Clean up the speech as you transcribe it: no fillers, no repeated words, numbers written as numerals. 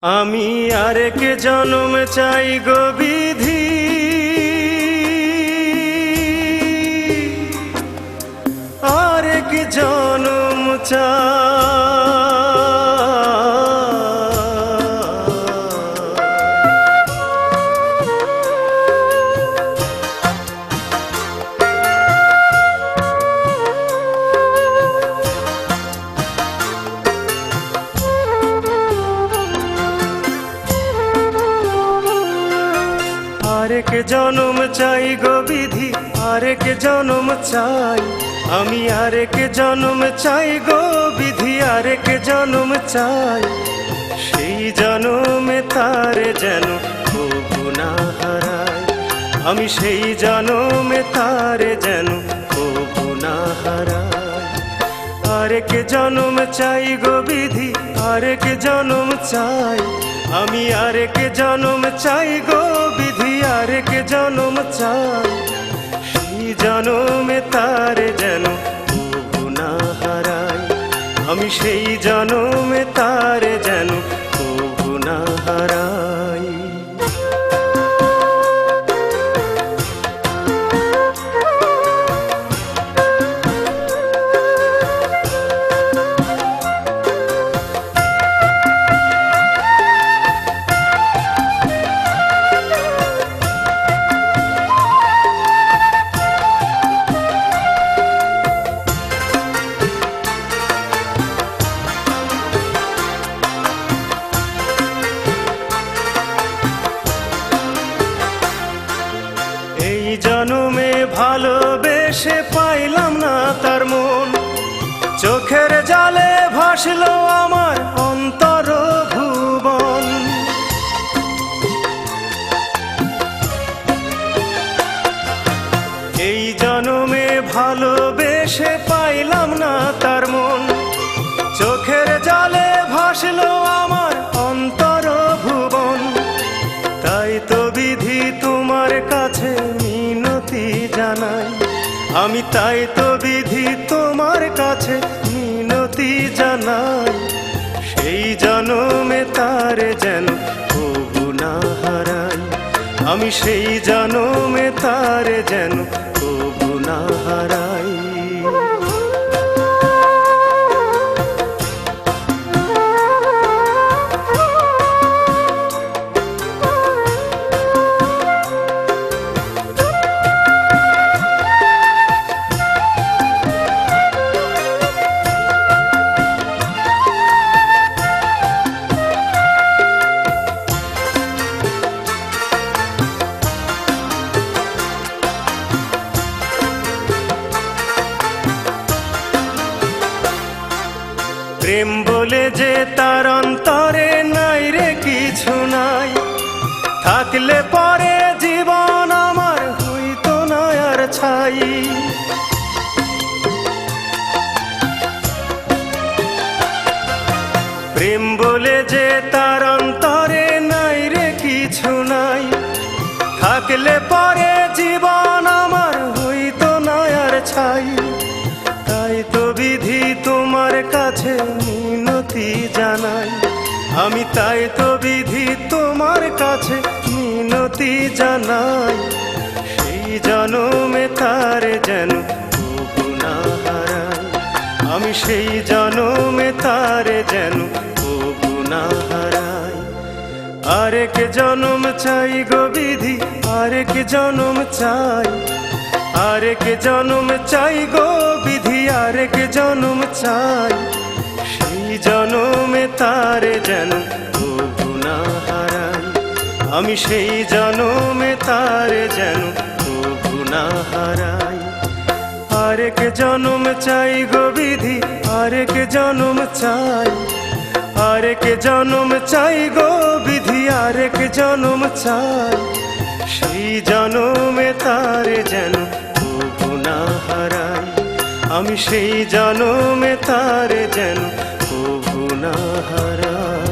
আমি আরেক জন্ম চাই গো বিধি, আরেক জন্ম চাই। আরেক জন্ম চাই গো বিধি, আরেক জন্ম চাই। আমি আরেক জন্ম চাই গো বিধি, আরেক জন্ম চাই। সেই জন্মে তারে যেন কবু না হারাই, আমি সেই জন্মে তারে যেন কবু না হারাই। আরেক জন্ম চাই গো বিধি, আরেক জন্ম চাই। আমি আরেক জন্ম চাই গো বিধি, আরেক জন্ম চাই। সেই জন্মে তারে যেন কবু না হারাই, আমি সেই জন্মে তারে যেন কবু না হারাই। এই জন্মে ভালোবেসে পাইলাম না তার মন, চোখের জালে ভাসলো আমার অন্তর ভুবন। এই জন্মে ভালোবেসে পাইলাম না তার মন, চোখের জালে ভাসলো আমার অন্তর ভুবন। তাই তো বিধি তোমার কাছে মিনতি জানাই, আমি তাই তো বিধি তোমার কাছে মিনতি জানাই। সেই জন্মে তারে যেন কবু না হারাই, আমি সেই জন্মে তারে যেন কবু না হারাই। প্রেম বলে যে তার অন্তরে নাই রে কিছু নাই, থাকলে পরে জীবন আমার হইতো না আর ছাই। প্রেম বলে যে তার অন্তরে নাই রে কিছু নাই, থাকলে পরে জীবন আমার হইতো না আর ছাই। তাই তো বিধি তোমার কাছে মিনতি জানাই, আমি তাই তো বিধি তোমার কাছে মিনতি জানাই। সেই জন্মে তারে যেন কবু না হারাই, আমি সেই জন্মে তারে যেন কবু না হারাই। আরেক জন্ম চাই গো বিধি, আরেক জন্ম চাই। আরেক জন্ম চাই গো বিধি, আরেক জন্ম চাই। সেই জন্মে তারে যেন কবু না হারাই, আমি সেই জন্মে তারে যেন কবু না হারাই। আরেক জন্ম চাই গো বিধি, আরেক জন্ম চাই। আরেক জন্ম চাই গো বিধি, আরেক জন্ম চাই। সেই জন্মে তারে যেন কবু না হারাই, আমি সেই জন্মে তারে যেন কবু না হারাই।